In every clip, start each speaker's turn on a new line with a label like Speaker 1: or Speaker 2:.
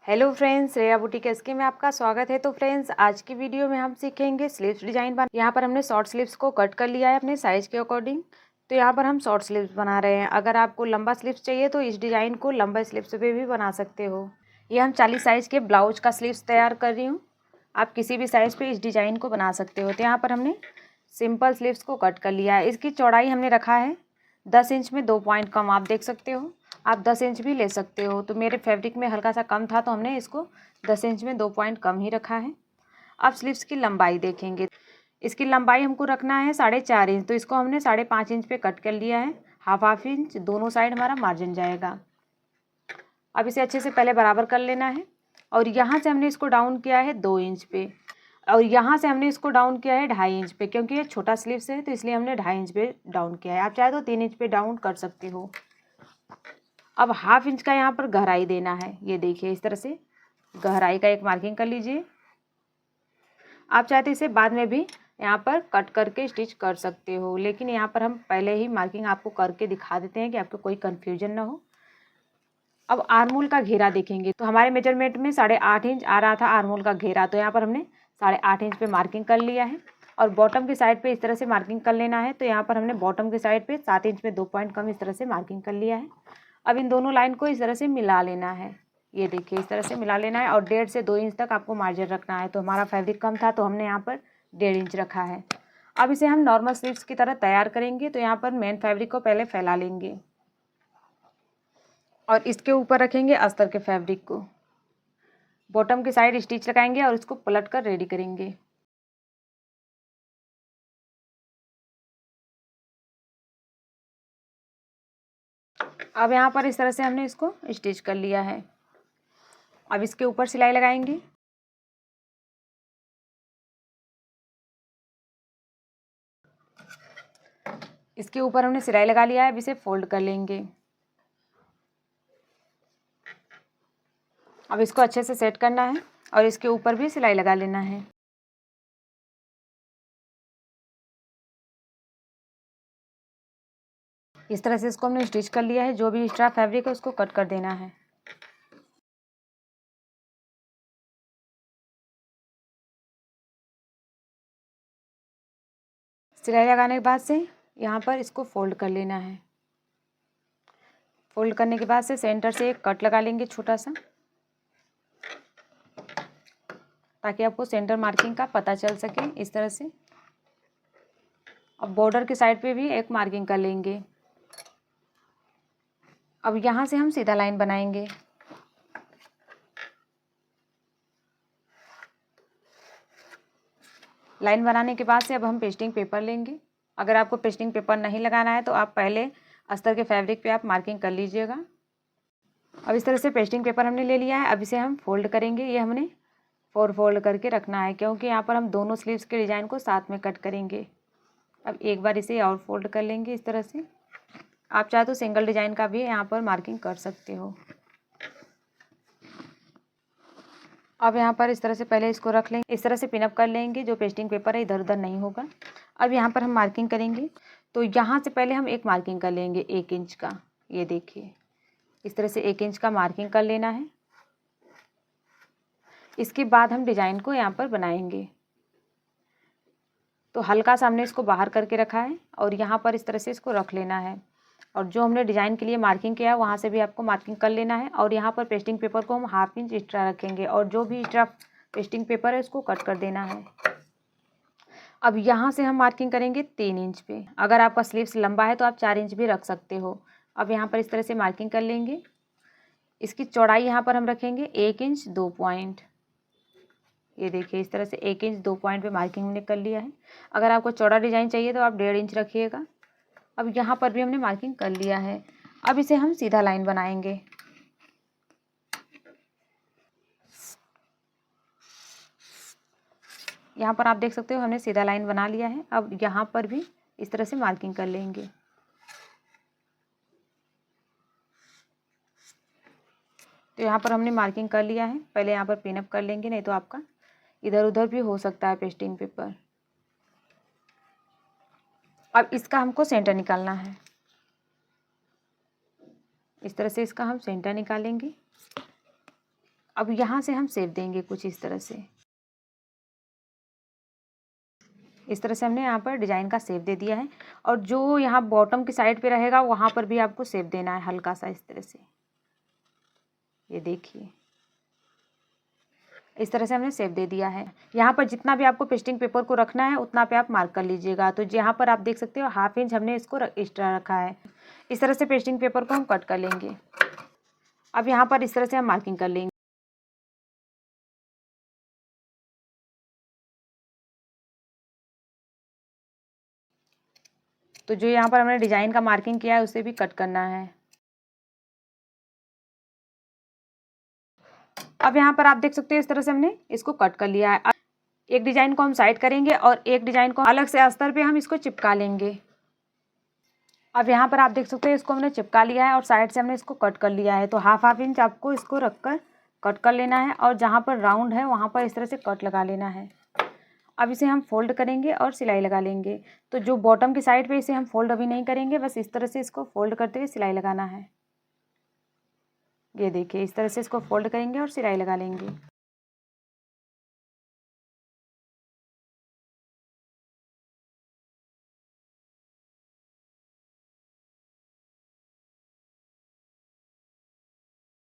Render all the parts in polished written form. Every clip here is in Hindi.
Speaker 1: Hello friends, Shreya boutique SK में आपका स्वागत है। तो फ्रेंड्स, आज की वीडियो में हम सीखेंगे स्लीव्स डिजाइन बना। यहाँ पर हमने शॉर्ट स्लीव्स को कट कर लिया है अपने साइज के अकॉर्डिंग। तो यहाँ पर हम शॉर्ट स्लीव्स बना रहे हैं। अगर आपको लंबा स्लीव्स चाहिए तो इस डिज़ाइन को लंबा स्लीव्स पे भी बना सकते हो। ये हम 40 साइज़ के ब्लाउज का स्लीव्स तैयार कर रही हूँ। आप किसी भी साइज़ पे इस डिज़ाइन को बना सकते हो। तो यहाँ पर हमने सिंपल स्लीव्स को कट कर लिया है। इसकी चौड़ाई हमने रखा है 10 इंच में 2 पॉइंट कम। आप देख सकते हो, आप 10 इंच भी ले सकते हो। तो मेरे फैब्रिक में हल्का सा कम था तो हमने इसको 10 इंच में 2 पॉइंट कम ही रखा है। अब स्लीव्स की लंबाई देखेंगे। इसकी लंबाई हमको रखना है 4.5 इंच। तो इसको हमने 5.5 इंच पे कट कर लिया है। हाफ इंच दोनों साइड हमारा मार्जिन जाएगा। अब इसे अच्छे से पहले बराबर कर लेना है। और यहाँ से हमने इसको डाउन किया है 2 इंच पे। और यहाँ से हमने इसको डाउन किया है 2.5 इंच पे, क्योंकि ये छोटा स्लीव्स है तो इसलिए हमने 2.5 इंच पे डाउन किया है। आप चाहे तो 3 इंच पे डाउन कर सकते हो। अब हाफ इंच का यहाँ पर गहराई देना है। ये देखिए, इस तरह से गहराई का एक मार्किंग कर लीजिए। आप चाहे तो इसे बाद में भी यहाँ पर कट करके स्टिच कर सकते हो, लेकिन यहाँ पर हम पहले ही मार्किंग आपको करके दिखा देते हैं कि आपको कोई कन्फ्यूजन ना हो। अब आर्मोल का घेरा देखेंगे। तो हमारे मेजरमेंट में 8.5 इंच आ रहा था आर्मोल का घेरा। तो यहाँ पर हमने 8.5 इंच पे मार्किंग कर लिया है। और बॉटम की साइड पे इस तरह से मार्किंग कर लेना है। तो यहाँ पर हमने बॉटम की साइड पे 7 इंच में 2 पॉइंट कम इस तरह से मार्किंग कर लिया है। अब इन दोनों लाइन को इस तरह से मिला लेना है। ये देखिए, इस तरह से मिला लेना है। और 1.5 से 2 इंच तक आपको मार्जिन रखना है। तो हमारा फैब्रिक कम था तो हमने यहाँ पर 1.5 इंच रखा है। अब इसे हम नॉर्मल स्लीव्स की तरह तैयार करेंगे। तो यहाँ पर मेन फैब्रिक को पहले फैला लेंगे और इसके ऊपर रखेंगे अस्तर के फैब्रिक को। बॉटम की साइड स्टिच लगाएंगे और इसको पलट कर रेडी करेंगे। अब यहाँ पर इस तरह से हमने इसको स्टिच कर लिया है। अब इसके ऊपर सिलाई लगाएंगे। इसके ऊपर हमने सिलाई लगा लिया है। अब इसे फोल्ड कर लेंगे। अब इसको अच्छे से सेट करना है और इसके ऊपर भी सिलाई लगा लेना है। इस तरह से इसको हमने स्टिच कर लिया है। जो भी एक्स्ट्रा फैब्रिक है उसको कट कर देना है। सिलाई लगाने के बाद से यहाँ पर इसको फोल्ड कर लेना है। फोल्ड करने के बाद से सेंटर से एक कट लगा लेंगे छोटा सा, ताकि आपको सेंटर मार्किंग का पता चल सके। इस तरह से अब बॉर्डर की साइड पे भी एक मार्किंग कर लेंगे। अब यहाँ से हम सीधा लाइन बनाएंगे। लाइन बनाने के बाद से अब हम पेस्टिंग पेपर लेंगे। अगर आपको पेस्टिंग पेपर नहीं लगाना है तो आप पहले अस्तर के फैब्रिक पे आप मार्किंग कर लीजिएगा। अब इस तरह से पेस्टिंग पेपर हमने ले लिया है। अब इसे हम फोल्ड करेंगे। ये हमने 4 फोल्ड करके रखना है, क्योंकि यहाँ पर हम दोनों स्लीव्स के डिज़ाइन को साथ में कट करेंगे। अब एक बार इसे और फोल्ड कर लेंगे इस तरह से। आप चाहे तो सिंगल डिज़ाइन का भी यहाँ पर मार्किंग कर सकते हो। अब यहाँ पर इस तरह से पहले इसको रख लेंगे। इस तरह से पिनअप कर लेंगे। जो पेस्टिंग पेपर है इधर उधर नहीं होगा। अब यहाँ पर हम मार्किंग करेंगे। तो यहाँ से पहले हम एक मार्किंग कर लेंगे 1 इंच का। ये देखिए, इस तरह से 1 इंच का मार्किंग कर लेना है। इसके बाद हम डिज़ाइन को यहाँ पर बनाएंगे। तो हल्का सा हमने इसको बाहर करके रखा है और यहाँ पर इस तरह से इसको रख लेना है। और जो हमने डिज़ाइन के लिए मार्किंग किया है वहाँ से भी आपको मार्किंग कर लेना है। और यहाँ पर पेस्टिंग पेपर को हम 1/2 इंच एक्स्ट्रा रखेंगे और जो भी एक्स्ट्रा पेस्टिंग पेपर है उसको कट कर देना है। अब यहाँ से हम मार्किंग करेंगे 3 इंच पे। अगर आपका स्लीव्स लंबा है तो आप 4 इंच भी रख सकते हो। अब यहाँ पर इस तरह से मार्किंग कर लेंगे। इसकी चौड़ाई यहाँ पर हम रखेंगे 1 इंच 2 पॉइंट। ये देखिए, इस तरह से 1 इंच 2 पॉइंट पे मार्किंग हमने कर लिया है। अगर आपको चौड़ा डिज़ाइन चाहिए तो आप 1.5 इंच रखिएगा। अब यहाँ पर भी हमने मार्किंग कर लिया है। अब इसे हम सीधा लाइन बनाएंगे। यहाँ पर आप देख सकते हो हमने सीधा लाइन बना लिया है। अब यहाँ पर भी इस तरह से मार्किंग कर लेंगे। तो यहाँ पर हमने मार्किंग कर लिया है। पहले यहाँ पर पिनअप कर लेंगे, नहीं तो आपका इधर उधर भी हो सकता है पेस्टिंग पेपर। अब इसका हमको सेंटर निकालना है। इस तरह से इसका हम सेंटर निकालेंगे। अब यहाँ से हम शेप देंगे कुछ इस तरह से। इस तरह से हमने यहाँ पर डिजाइन का शेप दे दिया है। और जो यहाँ बॉटम की साइड पे रहेगा वहाँ पर भी आपको शेप देना है हल्का सा इस तरह से। ये देखिए इस तरह से हमने शेप दे दिया है। यहाँ पर जितना भी आपको पेस्टिंग पेपर को रखना है उतना पे आप मार्क कर लीजिएगा। तो यहाँ पर आप देख सकते हो 1/2 इंच हमने इसको एक्स्ट्रा रखा है। इस तरह से पेस्टिंग पेपर को हम कट कर लेंगे। अब यहाँ पर इस तरह से हम मार्किंग कर लेंगे। तो जो यहाँ पर हमने डिजाइन का मार्किंग किया है उसे भी कट करना है। अब यहाँ पर आप देख सकते हो इस तरह से हमने इसको कट कर लिया है। अब एक डिजाइन को हम साइड करेंगे और एक डिजाइन को अलग से अस्तर पे हम इसको चिपका लेंगे। अब यहाँ पर आप देख सकते हो इसको हमने चिपका लिया है और साइड से हमने इसको कट कर लिया है। तो 1/2 इंच आपको इसको रखकर कट कर लेना है और जहाँ पर राउंड है वहाँ पर इस तरह से कट लगा लेना है। अब इसे हम फोल्ड करेंगे और सिलाई लगा लेंगे। तो जो बॉटम की साइड पे इसे हम फोल्ड अभी नहीं करेंगे, बस इस तरह से इसको फोल्ड करते हुए सिलाई लगाना है। ये देखिए इस तरह से इसको फोल्ड करेंगे और सिलाई लगा लेंगे।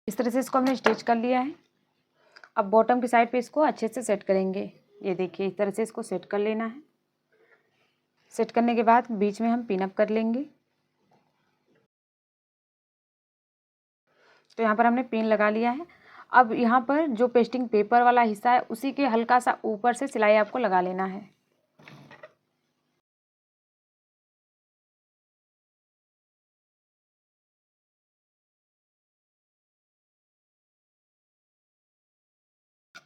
Speaker 1: इस तरह से इसको हमने स्टिच कर लिया है। अब बॉटम की साइड पे इसको अच्छे से सेट करेंगे। ये देखिए इस तरह से इसको सेट कर लेना है। सेट करने के बाद बीच में हम पिन अप कर लेंगे। तो यहाँ पर हमने पिन लगा लिया है। अब यहाँ पर जो पेस्टिंग पेपर वाला हिस्सा है उसी के हल्का सा ऊपर से सिलाई आपको लगा लेना है।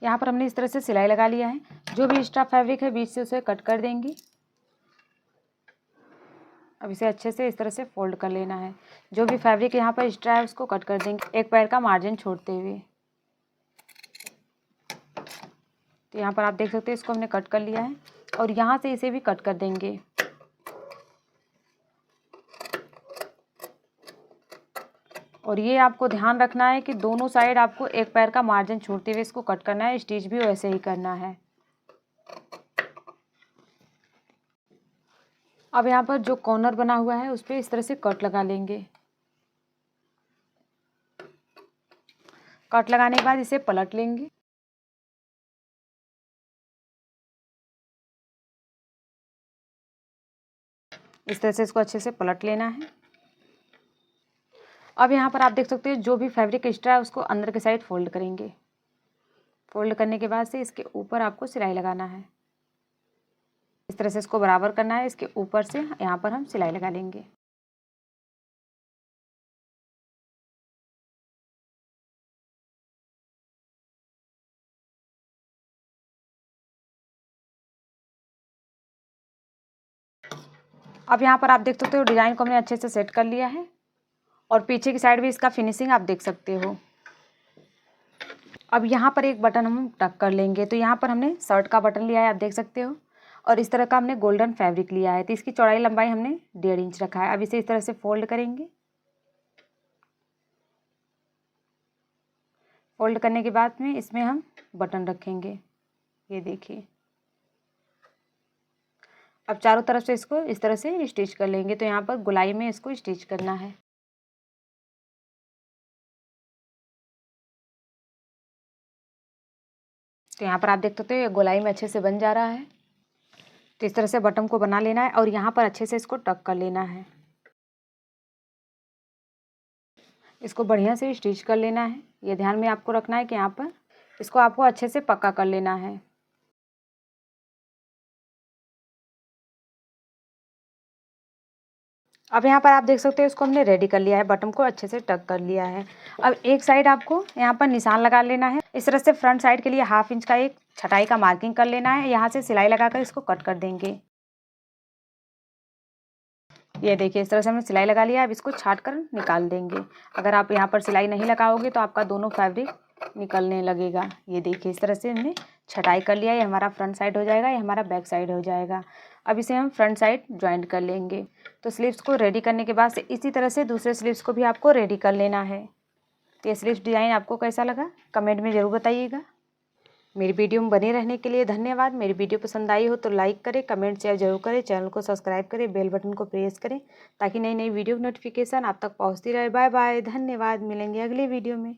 Speaker 1: यहाँ पर हमने इस तरह से सिलाई लगा लिया है। जो भी एक्स्ट्रा फैब्रिक है बीच से उसे कट कर देंगे। अब इसे अच्छे से इस तरह से फोल्ड कर लेना है। जो भी फैब्रिक यहाँ पर एक्स्ट्रा है उसको कट कर देंगे एक पैर का मार्जिन छोड़ते हुए। तो यहाँ पर आप देख सकते हैं इसको हमने कट कर लिया है और यहाँ से इसे भी कट कर देंगे। और ये आपको ध्यान रखना है कि दोनों साइड आपको एक पैर का मार्जिन छोड़ते हुए इसको कट करना है। स्टिच भी वैसे ही करना है। अब यहाँ पर जो कॉर्नर बना हुआ है उस पर इस तरह से कट लगा लेंगे। कट लगाने के बाद इसे पलट लेंगे। इस तरह से इसको अच्छे से पलट लेना है। अब यहाँ पर आप देख सकते हैं जो भी फैब्रिक एक्स्ट्रा है उसको अंदर के साइड फोल्ड करेंगे। फोल्ड करने के बाद से इसके ऊपर आपको सिलाई लगाना है। इस तरह से इसको बराबर करना है। इसके ऊपर से यहाँ पर हम सिलाई लगा लेंगे। अब यहाँ पर आप देख सकते हो डिज़ाइन को हमने अच्छे से सेट कर लिया है और पीछे की साइड भी इसका फिनिशिंग आप देख सकते हो। अब यहाँ पर एक बटन हम टक कर लेंगे। तो यहाँ पर हमने शर्ट का बटन लिया है, आप देख सकते हो, और इस तरह का हमने गोल्डन फैब्रिक लिया है। तो इसकी चौड़ाई लंबाई हमने 1.5 इंच रखा है। अब इसे इस तरह से फोल्ड करेंगे। फोल्ड करने के बाद में इसमें हम बटन रखेंगे। ये देखिए अब चारों तरफ से इसको इस तरह से स्टिच कर लेंगे। तो यहाँ पर गोलाई में इसको स्टिच करना है। तो यहाँ पर आप देख सकते हो ये गोलाई में अच्छे से बन जा रहा है। तो इस तरह से बटन को बना लेना है और यहाँ पर अच्छे से इसको टक कर लेना है। इसको बढ़िया से स्टिच कर लेना है। ये ध्यान में आपको रखना है कि यहाँ पर इसको आपको अच्छे से पक्का कर लेना है। अब यहाँ पर आप देख सकते हो इसको हमने रेडी कर लिया है। बटन को अच्छे से टक कर लिया है। अब एक साइड आपको यहाँ पर निशान लगा लेना है। इस तरह से फ्रंट साइड के लिए 1/2 इंच का एक छटाई का मार्किंग कर लेना है। यहाँ से सिलाई लगाकर इसको कट कर देंगे। ये देखिए इस तरह से हमने सिलाई लगा लिया है। अब इसको छाट कर निकाल देंगे। अगर आप यहाँ पर सिलाई नहीं लगाओगे तो आपका दोनों फैब्रिक निकलने लगेगा। ये देखिए इस तरह से हमने छटाई कर लिया। ये हमारा फ्रंट साइड हो जाएगा, ये हमारा बैक साइड हो जाएगा। अब इसे हम फ्रंट साइड ज्वाइंट कर लेंगे। तो स्लीव्स को रेडी करने के बाद से इसी तरह से दूसरे स्लीव्स को भी आपको रेडी कर लेना है। तो ये स्लीव्स डिज़ाइन आपको कैसा लगा कमेंट में ज़रूर बताइएगा। मेरी वीडियो में बने रहने के लिए धन्यवाद। मेरी वीडियो पसंद आई हो तो लाइक करें, कमेंट शेयर जरूर करें, चैनल को सब्सक्राइब करें, बेल बटन को प्रेस करें ताकि नई नई वीडियो की नोटिफिकेशन आप तक पहुंचती रहे। बाय बाय, धन्यवाद। मिलेंगे अगली वीडियो में।